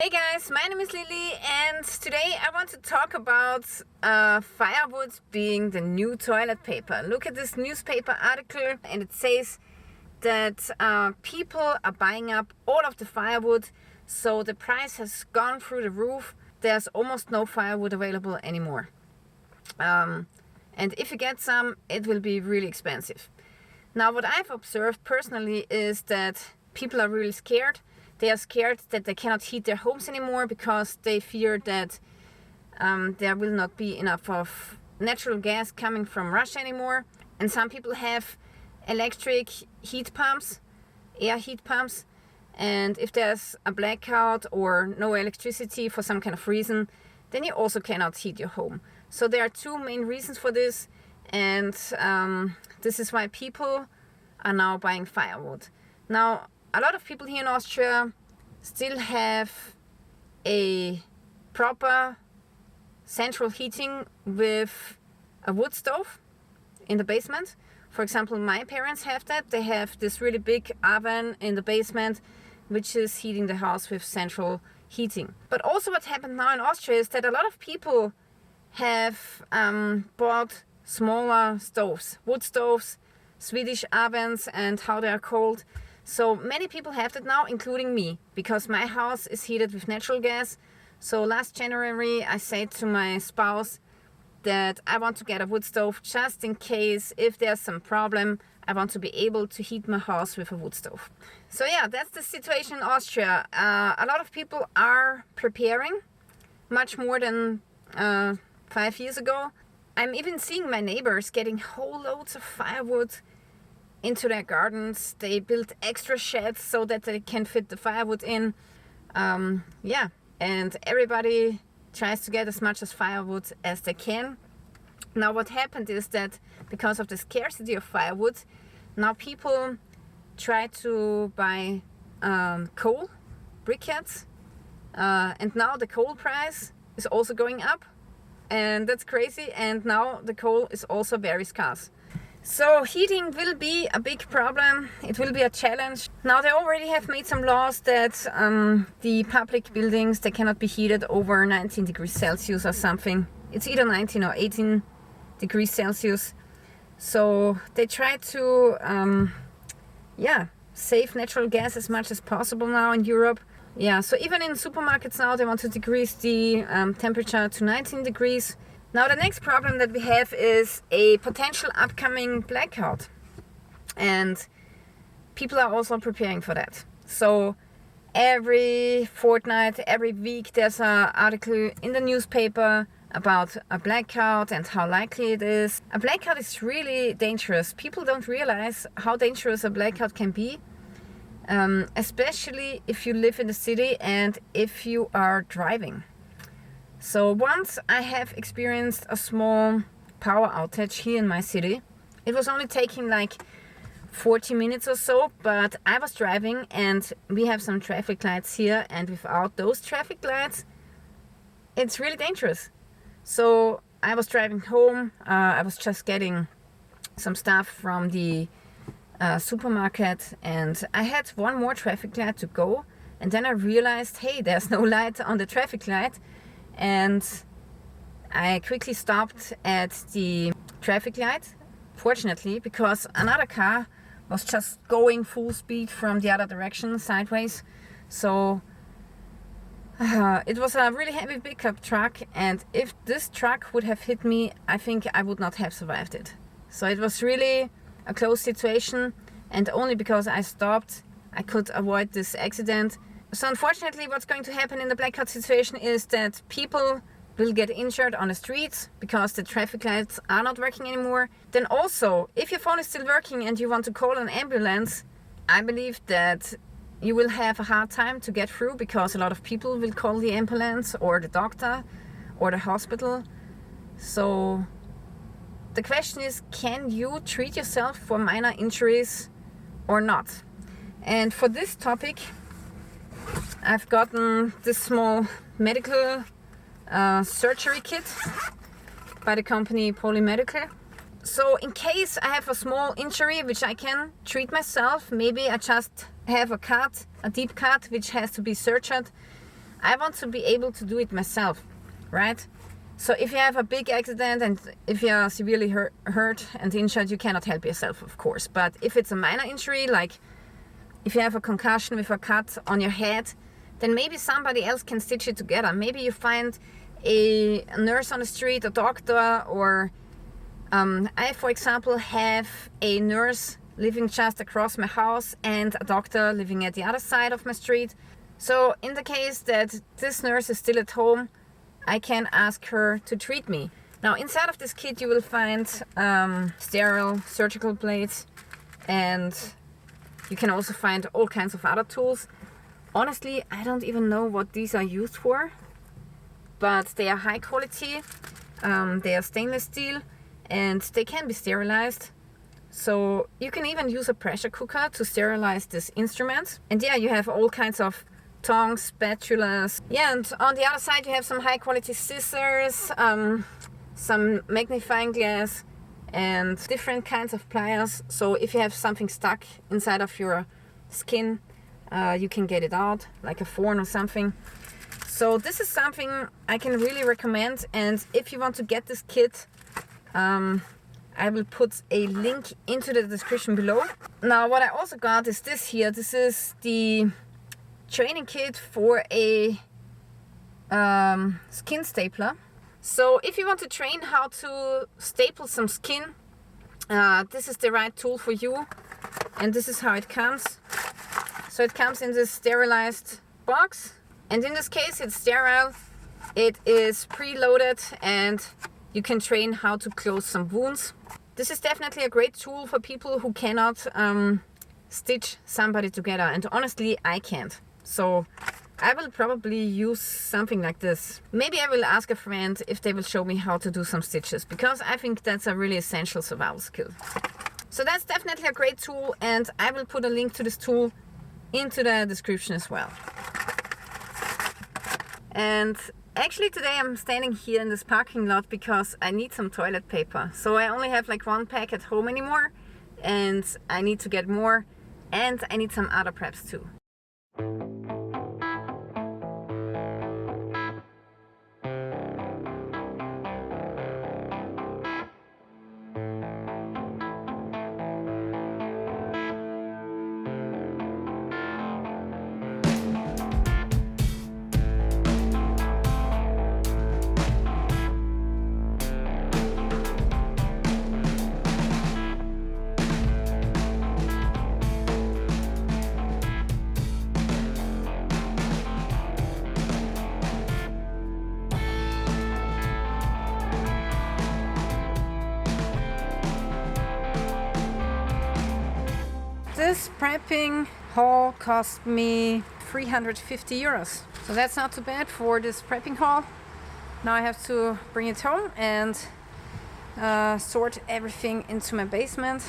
Hey guys, my name is Lilly and today I want to talk about Firewood being the new toilet paper. Look at this newspaper article and it says that people are buying up all of the firewood, so the price has gone through the roof. There's almost no firewood available anymore. And if you get some, it will be really expensive. Now what I've observed personally is that people are really scared. They are scared that they cannot heat their homes anymore because they fear that there will not be enough of natural gas coming from Russia anymore. And some people have electric heat pumps, air heat pumps. And if there's a blackout or no electricity for some kind of reason, then you also cannot heat your home. So there are two main reasons for this. And this is why people are now buying firewood. Now, a lot of people here in Austria still have a proper central heating with a wood stove in the basement. For example, my parents have that. They have this really big oven in the basement, which is heating the house with central heating. But also what happened now in Austria is that a lot of people have bought smaller stoves, wood stoves, Swedish ovens, and how they are called. So many people have that now, including me, because my house is heated with natural gas. So last January I said to my spouse that I want to get a wood stove just in case if there's some problem, I want to be able to heat my house with a wood stove. So yeah, that's the situation in Austria. A lot of people are preparing much more than 5 years ago. I'm even seeing my neighbors getting whole loads of firewood into their gardens. They build extra sheds so that they can fit the firewood in. And everybody tries to get as much as firewood as they can. Now what happened is that because of the scarcity of firewood, now people try to buy coal briquettes, and now the coal price is also going up, and that's crazy. And now the coal is also very scarce. So heating will be a big problem. It will be a challenge. Now they already have made some laws that the public buildings, they cannot be heated over 19 degrees Celsius or something. It's either 19 or 18 degrees Celsius. So they try to save natural gas as much as possible now in Europe. Yeah, so even in supermarkets now they want to decrease the temperature to 19 degrees. Now the next problem that we have is a potential upcoming blackout, and people are also preparing for that. So every fortnight, every week there's an article in the newspaper about a blackout and how likely it is. A blackout is really dangerous. People don't realize how dangerous a blackout can be, especially if you live in the city and if you are driving. So once I have experienced a small power outage here in my city. It was only taking like 40 minutes or so, but I was driving and we have some traffic lights here, and without those traffic lights it's really dangerous. So I was driving home, I was just getting some stuff from the supermarket, and I had one more traffic light to go, and then I realized, hey, there's no light on the traffic light. And I quickly stopped at the traffic light, fortunately, because another car was just going full speed from the other direction, sideways. So it was a really heavy pickup truck, and if this truck would have hit me, I think I would not have survived it. So it was really a close situation, and only because I stopped, I could avoid this accident. So unfortunately, what's going to happen in the blackout situation is that people will get injured on the streets because the traffic lights are not working anymore. Then also, if your phone is still working and you want to call an ambulance, I believe that you will have a hard time to get through, because a lot of people will call the ambulance or the doctor or the hospital. So the question is, can you treat yourself for minor injuries or not? And for this topic, I've gotten this small medical surgery kit by the company Polymedical. So in case I have a small injury which I can treat myself, maybe I just have a cut, a deep cut which has to be sutured, I want to be able to do it myself, right? So if you have a big accident and if you are severely hurt and injured, you cannot help yourself, of course. But if it's a minor injury, like if you have a concussion with a cut on your head, then maybe somebody else can stitch it together. Maybe you find a nurse on the street, a doctor, or I, for example, have a nurse living just across my house and a doctor living at the other side of my street. So in the case that this nurse is still at home, I can ask her to treat me. Now inside of this kit you will find sterile surgical blades, and you can also find all kinds of other tools. Honestly, I don't even know what these are used for, but they are high quality, they are stainless steel, and they can be sterilized. So you can even use a pressure cooker to sterilize this instrument. And yeah, you have all kinds of tongs, spatulas. Yeah, and on the other side you have some high quality scissors, some magnifying glass, and different kinds of pliers. So if you have something stuck inside of your skin, you can get it out, like a thorn or something. So this is something I can really recommend, and if you want to get this kit, I will put a link into the description below. Now what I also got is this here. This is the training kit for a skin stapler. So if you want to train how to staple some skin, this is the right tool for you, and this is how it comes. So it comes in this sterilized box, and in this case it's sterile, it is preloaded, and you can train how to close some wounds. This is definitely a great tool for people who cannot stitch somebody together, and honestly I can't. So I will probably use something like this. Maybe I will ask a friend if they will show me how to do some stitches, because I think that's a really essential survival skill. So that's definitely a great tool, and I will put a link to this tool into the description as well. And actually today I'm standing here in this parking lot because I need some toilet paper. So I only have like one pack at home anymore, and I need to get more, and I need some other preps too. This prepping haul cost me 350 euros. So that's not too bad for this prepping haul. Now I have to bring it home and sort everything into my basement.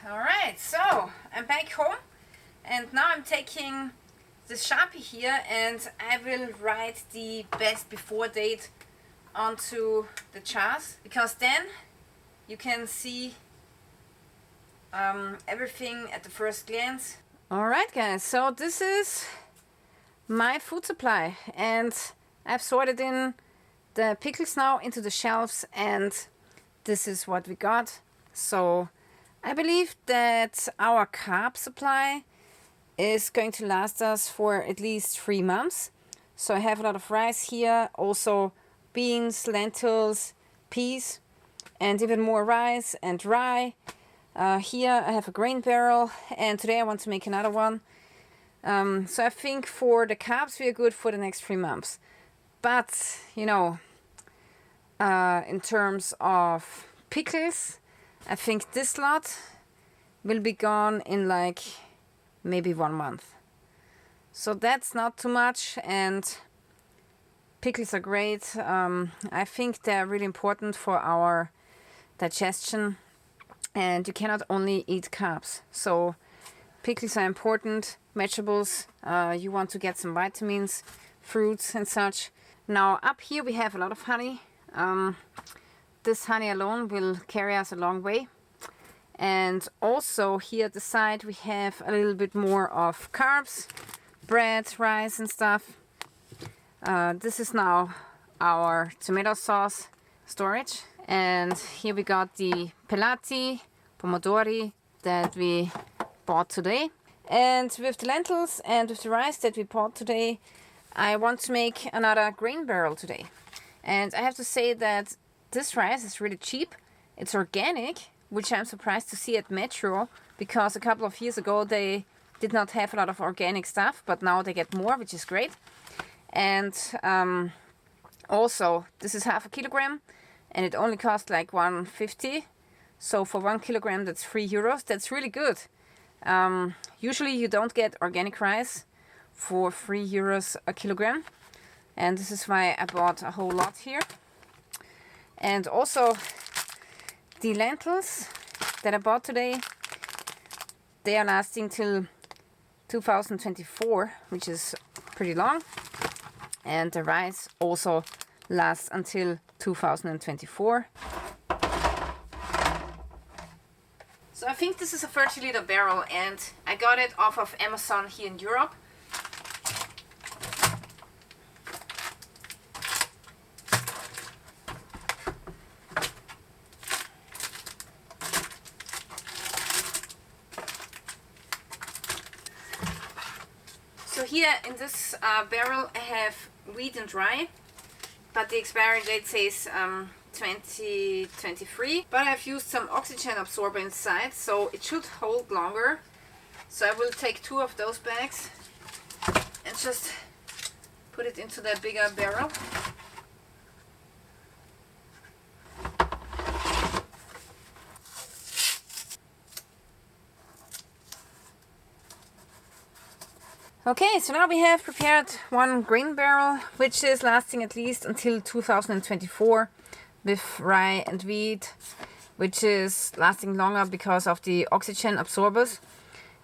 Alright, so I'm back home, and now I'm taking this Sharpie here and I will write the best before date onto the jars, because then you can see everything at the first glance. Alright guys, so this is my food supply, and I've sorted in the pickles now into the shelves, and this is what we got. So I believe that our carb supply is going to last us for at least 3 months. So I have a lot of rice here, also beans, lentils, peas, and even more rice and rye. Here I have a grain barrel, and today I want to make another one. So I think for the carbs we are good for the next 3 months. But, you know, in terms of pickles, I think this lot will be gone in like maybe 1 month. So that's not too much, and pickles are great. I think they're really important for our digestion, and you cannot only eat carbs. So pickles are important. Vegetables, you want to get some vitamins, fruits and such. Now up here we have a lot of honey. This honey alone will carry us a long way. And also here at the side we have a little bit more of carbs, bread, rice and stuff. This is now our tomato sauce storage. And here we got the pelati, pomodori that we bought today. And with the lentils and with the rice that we bought today, I want to make another grain barrel today. And I have to say that this rice is really cheap. It's organic, which I'm surprised to see at Metro, because a couple of years ago they did not have a lot of organic stuff, but now they get more, which is great. And also, this is 0.5 kilogram, and it only costs like 1.50. So for 1 kilogram, that's €3. That's really good. Usually you don't get organic rice for €3 a kilogram. And this is why I bought a whole lot here. And also the lentils that I bought today, they are lasting till 2024, which is pretty long. And the rice also lasts until 2024. So I think this is a 30-liter barrel, and I got it off of Amazon here in Europe. So here in this barrel I have wheat and rye, but the expiry date says 2023. But I've used some oxygen absorber inside, so it should hold longer. So I will take 2 of those bags and just put it into the bigger barrel. Okay, so now we have prepared 1 grain barrel, which is lasting at least until 2024, with rye and wheat, which is lasting longer because of the oxygen absorbers.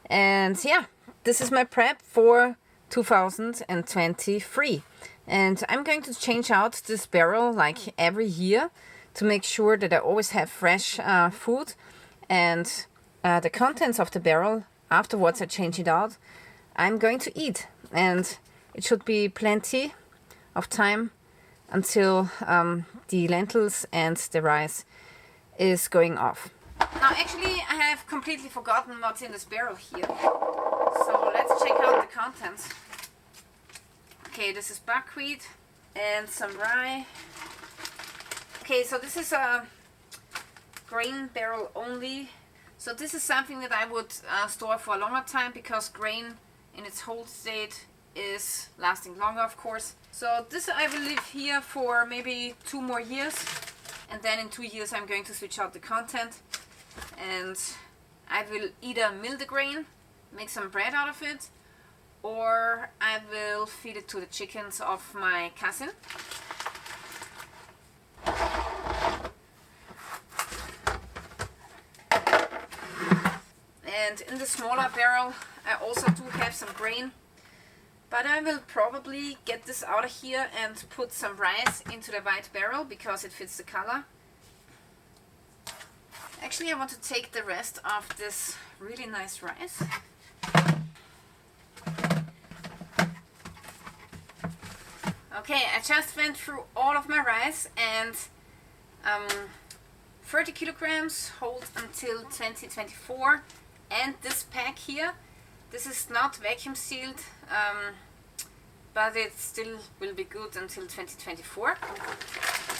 And yeah, this is my prep for 2023. And I'm going to change out this barrel like every year to make sure that I always have fresh food. And the contents of the barrel, afterwards I change it out, I'm going to eat, and it should be plenty of time until the lentils and the rice is going off. Now actually I have completely forgotten what's in this barrel here, so let's check out the contents. Okay, this is buckwheat and some rye. Okay, so this is a grain barrel only. So this is something that I would store for a longer time, because grain in its whole state is lasting longer, of course. So this I will leave here for maybe 2 more years, and then in 2 years I'm going to switch out the content, and I will either mill the grain, make some bread out of it, or I will feed it to the chickens of my cousin. And in the smaller barrel I also do have some grain, but I will probably get this out of here and put some rice into the white barrel because it fits the color. Actually, I want to take the rest of this really nice rice. Okay, I just went through all of my rice, and 30 kilograms hold until 2024. And this pack here, this is not vacuum sealed, but it still will be good until 2024.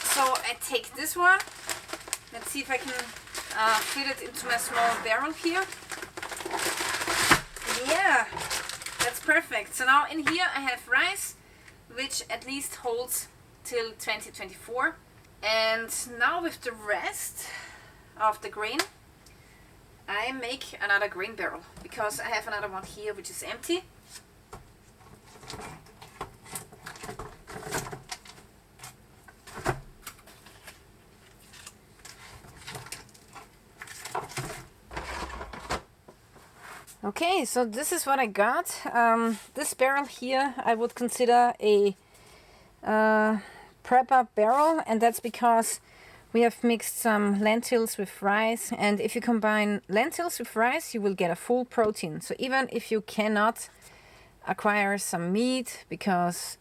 So I take this one. Let's see if I can fit it into my small barrel here. Yeah, that's perfect. So now in here I have rice, which at least holds till 2024. And now with the rest of the grain, I make another grain barrel, because I have another one here which is empty. Okay, so this is what I got. This barrel here I would consider a prep-up barrel, and that's because We have mixed some lentils with rice, and if you combine lentils with rice, you will get a full protein. So even if you cannot acquire some meat because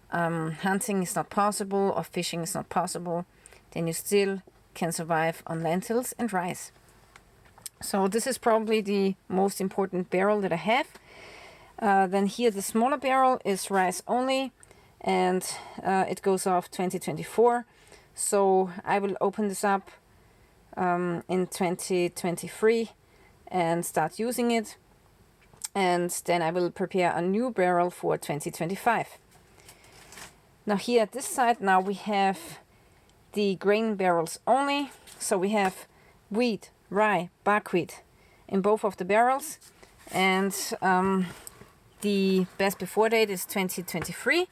hunting is not possible or fishing is not possible, then you still can survive on lentils and rice. So this is probably the most important barrel that I have. Then here the smaller barrel is rice only, and it goes off 2024. So I will open this up in 2023 and start using it. And then I will prepare a new barrel for 2025. Now here at this side, now we have the grain barrels only. So we have wheat, rye, buckwheat in both of the barrels. And the best before date is 2023.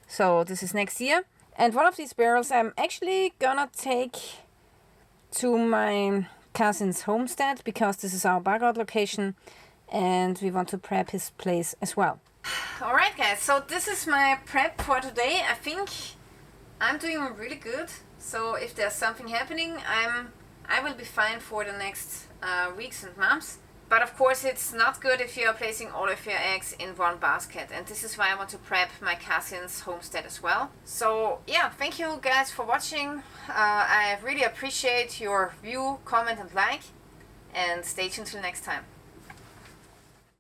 So this is next year. And one of these barrels I'm actually gonna take to my cousin's homestead, because this is our bug out location and we want to prep his place as well. Alright guys, so this is my prep for today. I think I'm doing really good. So if there's something happening, I will be fine for the next weeks and months. But of course it's not good if you are placing all of your eggs in one basket, and this is why I want to prep my cousin's homestead as well. So yeah, thank you guys for watching. I really appreciate your view, comment and like, and stay tuned till next time.